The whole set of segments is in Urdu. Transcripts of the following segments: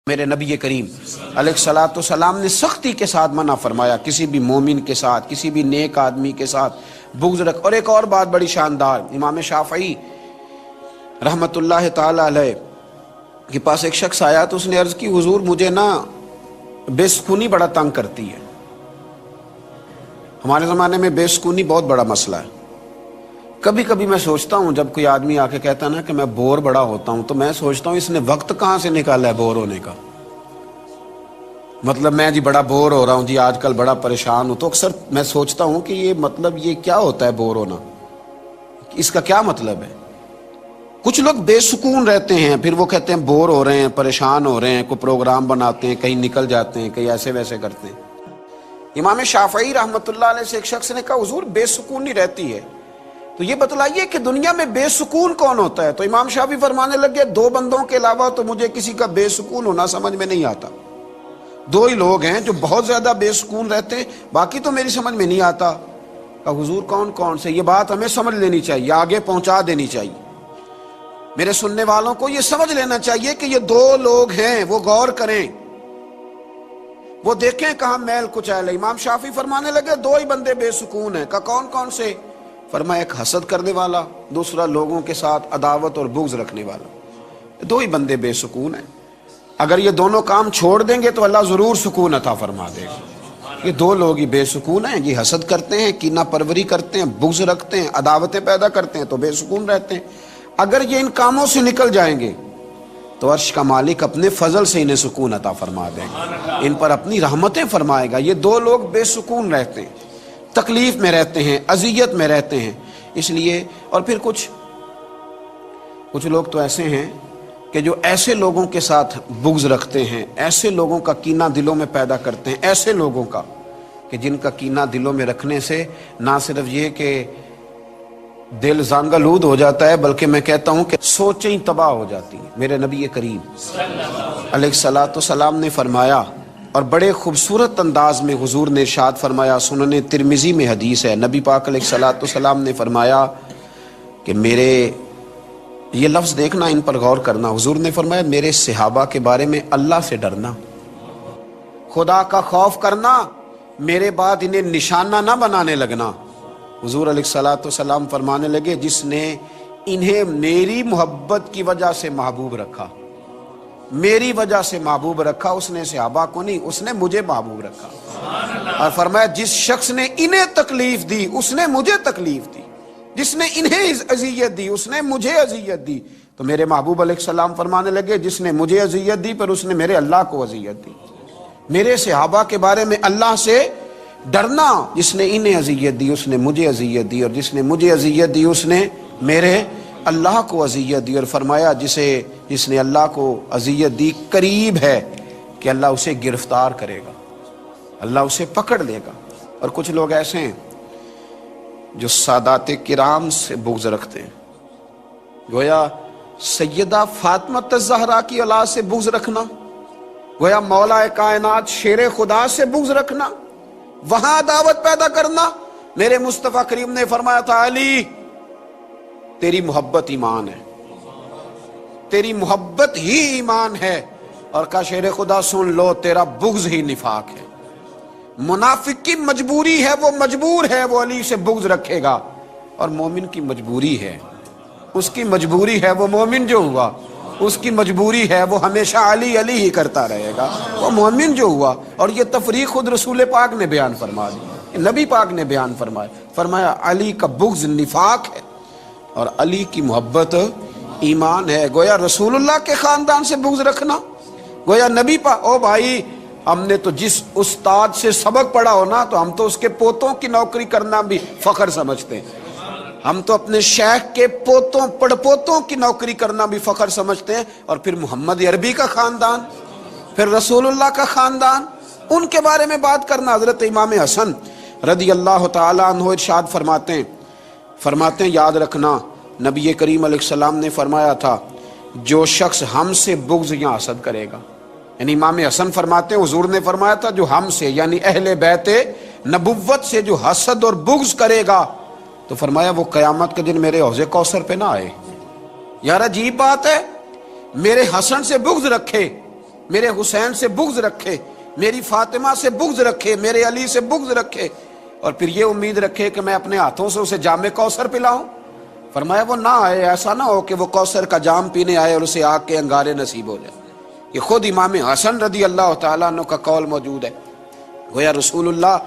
میرے نبی کریم علیہ الصلوۃ والسلام نے سختی کے ساتھ منع فرمایا کسی بھی مومن کے ساتھ، کسی بھی نیک آدمی کے ساتھ بغض رکھ۔ اور ایک اور بات بڑی شاندار، امام شافعی رحمت اللہ تعالی علیہ کے پاس ایک شخص آیا تو اس نے عرض کی حضور مجھے نا بے سکونی بڑا تنگ کرتی ہے۔ ہمارے زمانے میں بے سکونی بہت بڑا مسئلہ ہے۔ کبھی کبھی میں سوچتا ہوں جب کوئی آدمی آ کے کہتا ہے نا کہ میں بور بڑا ہوتا ہوں، تو میں سوچتا ہوں اس نے وقت کہاں سے نکالا ہے بور ہونے کا۔ مطلب میں جی بڑا بور ہو رہا ہوں جی، آج کل بڑا پریشان ہوں، تو اکثر میں سوچتا ہوں کہ یہ مطلب یہ کیا ہوتا ہے بور ہونا، اس کا کیا مطلب ہے۔ کچھ لوگ بے سکون رہتے ہیں، پھر وہ کہتے ہیں بور ہو رہے ہیں، پریشان ہو رہے ہیں، کوئی پروگرام بناتے ہیں، کہیں نکل جاتے ہیں، کہیں ایسے ویسے کرتے ہیں۔ امام شافعی رحمت اللہ علیہ سے ایک شخص نے کہا حضور بے سکونی رہتی ہے، تو یہ بتلائیے کہ دنیا میں بے سکون کون ہوتا ہے؟ تو امام شافعی فرمانے لگے دو بندوں کے علاوہ تو مجھے کسی کا بے سکون ہونا سمجھ میں نہیں آتا۔ دو ہی لوگ ہیں جو بہت زیادہ بے سکون رہتے ہیں، باقی تو میری سمجھ میں نہیں آتا۔ کہا حضور کون کون سے؟ یہ بات ہمیں سمجھ لینی چاہیے، آگے پہنچا دینی چاہیے۔ میرے سننے والوں کو یہ سمجھ لینا چاہیے کہ یہ دو لوگ ہیں، وہ غور کریں، وہ دیکھیں کہاں میل کچیل ہے۔ امام شافعی فرمانے لگے دو ہی بندے بے سکون ہیں۔ کہا کون کون سے؟ فرمایا ایک حسد کرنے والا، دوسرا لوگوں کے ساتھ عداوت اور بغض رکھنے والا۔ دو ہی بندے بے سکون ہیں، اگر یہ دونوں کام چھوڑ دیں گے تو اللہ ضرور سکون عطا فرما دے گا۔ یہ دو لوگ ہی بے سکون ہیں، یہ حسد کرتے ہیں، کینہ پروری کرتے ہیں، بغض رکھتے ہیں، عداوتیں پیدا کرتے ہیں تو بے سکون رہتے ہیں۔ اگر یہ ان کاموں سے نکل جائیں گے تو عرش کا مالک اپنے فضل سے انہیں سکون عطا فرما دے گا، ان پر اپنی رحمتیں فرمائے گا۔ یہ دو لوگ بے سکون رہتے ہیں، تکلیف میں رہتے ہیں، اذیت میں رہتے ہیں۔ اس لیے اور پھر کچھ لوگ تو ایسے ہیں کہ جو ایسے لوگوں کے ساتھ بغض رکھتے ہیں، ایسے لوگوں کا کینہ دلوں میں پیدا کرتے ہیں، ایسے لوگوں کا کہ جن کا کینہ دلوں میں رکھنے سے نہ صرف یہ کہ دل زانگلود ہو جاتا ہے، بلکہ میں کہتا ہوں کہ سوچیں تباہ ہو جاتی ہیں۔ میرے نبی کریم علیہ الصلوۃ والسلام نے فرمایا، اور بڑے خوبصورت انداز میں حضور نے ارشاد فرمایا، سنن ترمذی میں حدیث ہے، نبی پاک علیہ الصلوۃ والسلام نے فرمایا کہ میرے، یہ لفظ دیکھنا، ان پر غور کرنا، حضور نے فرمایا میرے صحابہ کے بارے میں اللہ سے ڈرنا، خدا کا خوف کرنا، میرے بعد انہیں نشانہ نہ بنانے لگنا۔ حضور علیہ الصلوۃ والسلام فرمانے لگے جس نے انہیں میری محبت کی وجہ سے محبوب رکھا، میری وجہ سے محبوب رکھا، اس نے صحابہ کو نہیں، اس نے مجھے محبوب رکھا۔ اور فرمایا جس شخص نے انہیں تکلیف دی اس نے مجھے تکلیف دی، جس نے انہیں اذیت دی اس نے مجھے اذیت دی۔ تو میرے محبوب علیہ السلام فرمانے لگے جس نے مجھے اذیت دی پر اس نے میرے اللہ کو اذیت دی۔ میرے صحابہ کے بارے میں اللہ سے ڈرنا، جس نے انہیں اذیت دی اس نے مجھے اذیت دی، اور جس نے مجھے اذیت دی اس نے میرے اللہ کو اذیت دی۔ اور فرمایا جس نے اللہ کو اذیت دی قریب ہے کہ اللہ اسے گرفتار کرے گا، اللہ اسے پکڑ لے گا۔ اور کچھ لوگ ایسے ہیں جو سادات کرام سے بغض رکھتے ہیں، گویا سیدہ فاطمہ الزہرا کی اولاد سے بغض رکھنا، گویا مولا کائنات شیر خدا سے بغض رکھنا، وہاں عداوت پیدا کرنا۔ میرے مصطفیٰ کریم نے فرمایا تھا علی تیری محبت ایمان ہے، تیری محبت ہی ایمان ہے، اور کہا شیر خدا سن لو تیرا بغض ہی نفاق ہے۔ منافق کی مجبوری ہے، وہ مجبور ہے وہ علی سے بغض رکھے گا، اور مومن کی مجبوری ہے، اس کی مجبوری ہے، وہ مومن جو ہوا اس کی مجبوری ہے وہ ہمیشہ علی علی ہی کرتا رہے گا، وہ مومن جو ہوا۔ اور یہ تفریق خود رسول پاک نے بیان فرما دی، نبی پاک نے بیان فرمایا علی کا بغض نفاق ہے اور علی کی محبت ایمان ہے۔ گویا رسول اللہ کے خاندان سے بغض رکھنا، گویا نبی پاک، او بھائی ہم نے تو جس استاد سے سبق پڑھا ہونا تو ہم تو اس کے پوتوں کی نوکری کرنا بھی فخر سمجھتے ہیں، ہم تو اپنے شیخ کے پوتوں پڑپوتوں کی نوکری کرنا بھی فخر سمجھتے ہیں۔ اور پھر محمد عربی کا خاندان، پھر رسول اللہ کا خاندان، ان کے بارے میں بات کرنا۔ حضرت امام حسن رضی اللہ تعالیٰ عنہ ارشاد فرماتے ہیں یاد رکھنا نبی کریم علیہ السلام نے فرمایا تھا جو شخص ہم سے بغض یا حسد کرے گا، یعنی امام حسن فرماتے ہیں حضور نے فرمایا تھا جو ہم سے یعنی اہل بیت نبوت سے جو حسد اور بغض کرے گا تو فرمایا وہ قیامت کے دن میرے حوض کوثر پہ نہ آئے۔ یار عجیب بات ہے، میرے حسن سے بغض رکھے میرے حسین سے بغض رکھے، میری فاطمہ سے بغض رکھے، میرے علی سے بغض رکھے، اور پھر یہ امید رکھے کہ میں اپنے ہاتھوں سے اسے جام کوثر پلاؤں؟ فرمایا وہ نہ آئے، ایسا نہ ہو کہ وہ کوثر کا جام پینے آئے اور اسے آگ کے انگارے نصیب ہو جائے۔ یہ خود امام حسن رضی اللہ تعالیٰ عنہ کا قول موجود ہے۔ گویا رسول اللہ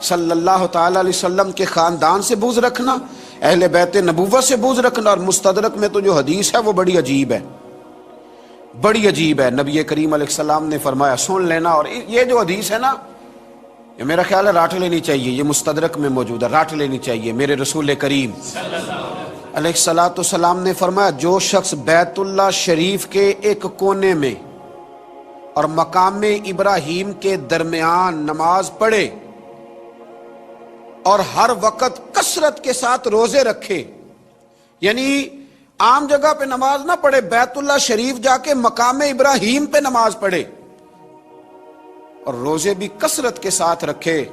صلی اللہ تعالیٰ علیہ وسلم کے خاندان سے بغض رکھنا، اہل بیت نبوت سے بغض رکھنا، اور مستدرک میں تو جو حدیث ہے وہ بڑی عجیب ہے، بڑی عجیب ہے۔ نبی کریم علیہ السلام نے فرمایا، سن لینا، اور یہ جو حدیث ہے نا، یہ میرا خیال ہے راٹ لینی چاہیے، یہ مستدرک میں موجود ہے، راٹ لینی چاہیے۔ میرے رسول کریم علیہ الصلوۃ والسلام نے فرمایا، جو شخص بیت اللہ شریف کے ایک کونے میں اور مقام ابراہیم کے درمیان نماز پڑھے اور ہر وقت کثرت کے ساتھ روزے رکھے، یعنی عام جگہ پہ نماز نہ پڑھے، بیت اللہ شریف جا کے مقام ابراہیم پہ نماز پڑھے اور روزے بھی کثرت کے ساتھ رکھے،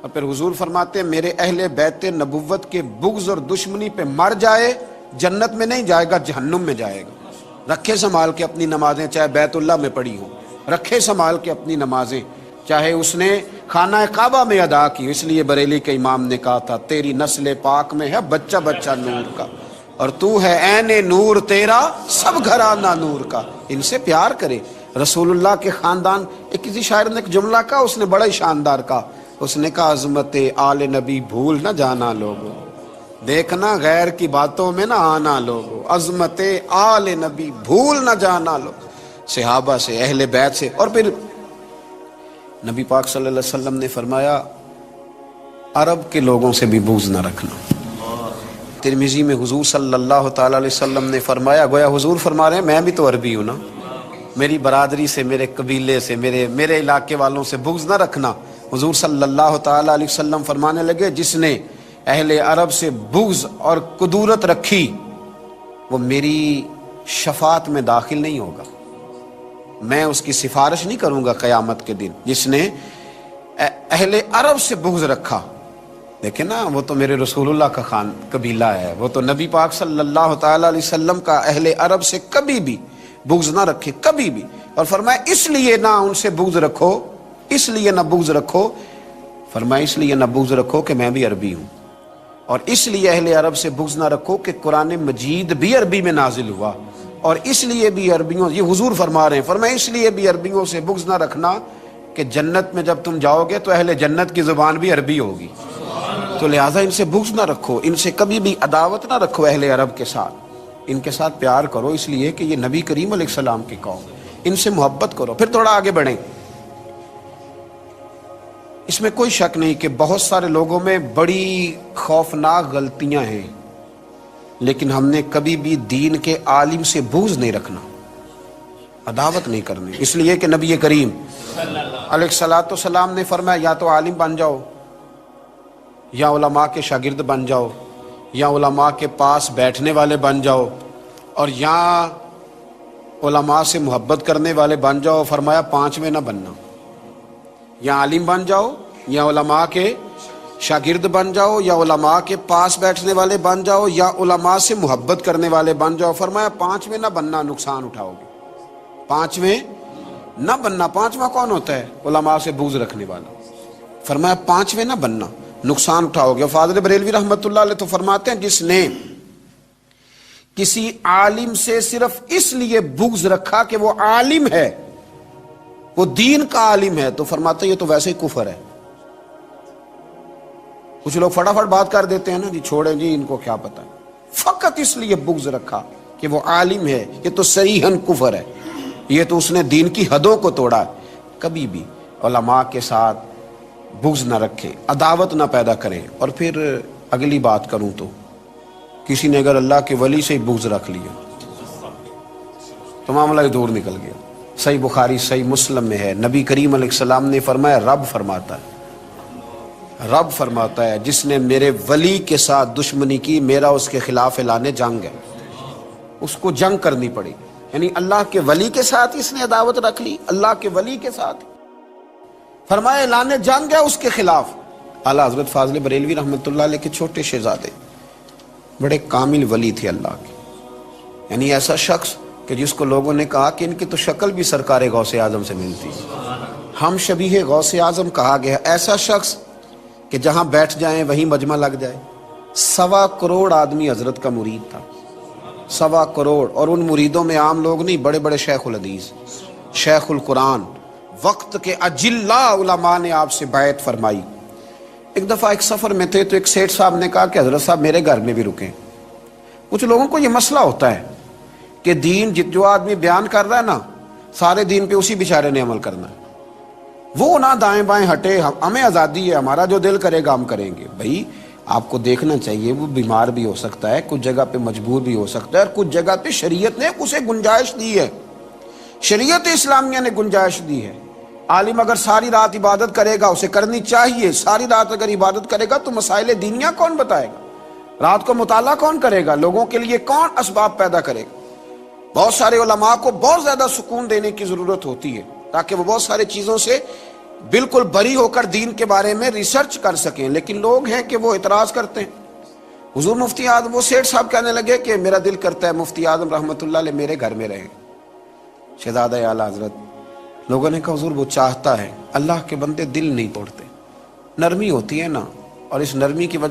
اور پھر حضور فرماتے ہیں میرے اہل بیت نبوت کے بغض اور دشمنی پہ مر جائے، جنت میں نہیں جائے گا، جہنم میں جائے گا۔ رکھے سنبھال کے اپنی نمازیں، چاہے بیت اللہ میں پڑھی ہوں، رکھے سنبھال کے اپنی نمازیں، چاہے اس نے خانہ کعبہ میں ادا کی۔ اس لیے بریلی کے امام نے کہا تھا، تیری نسل پاک میں ہے بچہ بچہ نور کا، اور تو ہے عین نور تیرا سب گھرانہ نور کا۔ ان سے پیار کرے۔ رسول اللہ کے خاندان، ایک کسی شاعر نے ایک جملہ کہا، اس نے بڑا ہی شاندار کہا، اس نے کہا عظمت آل نبی بھول نہ جانا لوگو، دیکھنا غیر کی باتوں میں نہ آنا لوگو، عظمت آل نبی بھول نہ جانا لوگو، صحابہ سے، اہل بیت سے۔ اور پھر نبی پاک صلی اللہ علیہ وسلم نے فرمایا عرب کے لوگوں سے بھی بغض نہ رکھنا۔ ترمذی میں حضور صلی اللہ تعالیٰ علیہ وسلم نے فرمایا، گویا حضور فرما رہے ہیں میں بھی تو عربی ہوں نا، میری برادری سے، میرے قبیلے سے، میرے علاقے والوں سے بغض نہ رکھنا۔ حضور صلی اللہ تعالیٰ علیہ وسلم فرمانے لگے، جس نے اہل عرب سے بغض اور کدورت رکھی وہ میری شفاعت میں داخل نہیں ہوگا، میں اس کی سفارش نہیں کروں گا قیامت کے دن۔ جس نے اہل عرب سے بغض رکھا، دیکھیں نا، وہ تو میرے رسول اللہ کا قبیلہ ہے، وہ تو نبی پاک صلی اللہ تعالیٰ علیہ وسلم کا اہل عرب سے کبھی بھی بغض نہ رکھے، کبھی بھی۔ اور فرمایا اس لیے نہ ان سے بغض رکھو، اس لیے نہ بغض رکھو، فرمایا اس لیے نہ بغض رکھو کہ میں بھی عربی ہوں، اور اس لیے اہل عرب سے بغض نہ رکھو کہ قرآن مجید بھی عربی میں نازل ہوا، اور اس لیے بھی عربیوں، یہ حضور فرما رہے ہیں، فرمایا اس لیے بھی عربیوں سے بغض نہ رکھنا کہ جنت میں جب تم جاؤ گے تو اہل جنت کی زبان بھی عربی ہوگی، تو لہٰذا ان سے بغض نہ رکھو، ان سے کبھی بھی عداوت نہ رکھو، اہل عرب کے ساتھ ان کے ساتھ پیار کرو، اس لیے کہ یہ نبی کریم علیہ السلام کی قوم، ان سے محبت کرو۔ پھر تھوڑا آگے بڑھیں، اس میں کوئی شک نہیں کہ بہت سارے لوگوں میں بڑی خوفناک غلطیاں ہیں، لیکن ہم نے کبھی بھی دین کے عالم سے بغض نہیں رکھنا، عداوت نہیں کرنی، اس لیے کہ نبی کریم علیہ الصلوۃ والسلام نے فرمایا یا تو عالم بن جاؤ، یا علماء کے شاگرد بن جاؤ، یا علماء کے پاس بیٹھنے والے بن جاؤ، اور یا علماء سے محبت کرنے والے بن جاؤ۔ فرمایا پانچویں نہ بننا، یا عالم بن جاؤ، یا علماء کے شاگرد بن جاؤ، یا علماء کے پاس بیٹھنے والے بن جاؤ، یا علماء سے محبت کرنے والے بن جاؤ۔ فرمایا پانچویں نہ بننا، نقصان اٹھاؤ گے، پانچویں نہ بننا۔ پانچواں کون ہوتا ہے؟ علماء سے بغض رکھنے والا۔ فرمایا پانچویں نہ بننا، نقصان اٹھاؤ گے۔ فاضل بریلوی رحمۃ اللہ علیہ تو فرماتے ہیں جس نے کسی عالم سے صرف اس لیے بغض رکھا کہ وہ عالم ہے، وہ دین کا عالم ہے، تو فرماتے ہیں یہ تو ویسے ہی کفر ہے۔ کچھ لوگ فٹافٹ بات کر دیتے ہیں نا، جی چھوڑیں جی ان کو کیا پتہ، فقط اس لیے بغض رکھا کہ وہ عالم ہے، یہ تو صریحاً کفر ہے، یہ تو اس نے دین کی حدوں کو توڑا ہے۔ کبھی بھی علماء کے ساتھ بغض نہ رکھے، عداوت نہ پیدا کریں۔ اور پھر اگلی بات کروں تو کسی نے اگر اللہ کے ولی سے ہی بغض رکھ لیا تو معاملہ ہی دور نکل گیا۔ صحیح بخاری صحیح مسلم میں ہے، نبی کریم علیہ السلام نے فرمایا، رب فرماتا ہے جس نے میرے ولی کے ساتھ دشمنی کی، میرا اس کے خلاف اعلان جنگ ہے، اس کو جنگ کرنی پڑی۔ یعنی اللہ کے ولی کے ساتھ اس نے عداوت رکھ لی، اللہ کے ولی کے ساتھ، فرمایا اعلان جنگ ہے اس کے خلاف۔ اعلیٰ حضرت فاضل بریلوی رحمۃ اللہ علیہ کے چھوٹے شہزادے، بڑے کامل ولی تھے اللہ کے، یعنی ایسا شخص کہ جس کو لوگوں نے کہا کہ ان کی تو شکل بھی سرکار غوث اعظم سے ملتی ہے، ہم شبیہ غوث اعظم کہا گیا ایسا شخص کہ جہاں بیٹھ جائیں وہیں مجمع لگ جائے۔ 1.25 کروڑ آدمی حضرت کا مرید تھا، 1.25 کروڑ، اور ان مریدوں میں عام لوگ نہیں، بڑے بڑے شیخ الحدیث، شیخ القرآن، وقت کے اجلا علماء نے آپ سے بیعت فرمائی۔ ایک دفعہ ایک سفر میں تھے تو ایک سیٹھ صاحب نے کہا کہ حضرت صاحب میرے گھر میں بھی رکیں۔ کچھ لوگوں کو یہ مسئلہ ہوتا ہے کہ دین جو آدمی بیان کر رہا ہے نا، سارے دین پہ اسی بیچارے نے عمل کرنا ہے، وہ نہ دائیں بائیں ہٹے، ہمیں آزادی ہے، ہمارا جو دل کرے گا ہم کریں گے۔ بھائی آپ کو دیکھنا چاہیے، وہ بیمار بھی ہو سکتا ہے، کچھ جگہ پہ مجبور بھی ہو سکتا ہے، اور کچھ جگہ پہ شریعت نے اسے گنجائش دی ہے، شریعت اسلامیہ نے گنجائش دی ہے۔ عالم اگر ساری رات عبادت کرے گا، اسے کرنی چاہیے، ساری رات اگر عبادت کرے گا تو مسائل دینیہ کون بتائے گا؟ رات کو مطالعہ کون کرے گا؟ لوگوں کے لیے کون اسباب پیدا کرے گا؟ بہت سارے علماء کو بہت زیادہ سکون دینے کی ضرورت ہوتی ہے تاکہ وہ بہت سارے چیزوں سے بالکل بری ہو کر دین کے بارے میں ریسرچ کر سکیں، لیکن لوگ ہیں کہ وہ اعتراض کرتے ہیں۔ حضور مفتی اعظم، وہ سیٹھ صاحب کہنے لگے کہ میرا دل کرتا ہے مفتی اعظم رحمۃ اللہ علیہ میرے گھر میں رہیں، شہزادہ اعلیٰ حضرت۔ لوگوں نے کہا حضور وہ چاہتا ہے، اللہ کے بندے دل نہیں توڑتے، نرمی ہوتی ہے نا، اور اس نرمی کی وجہ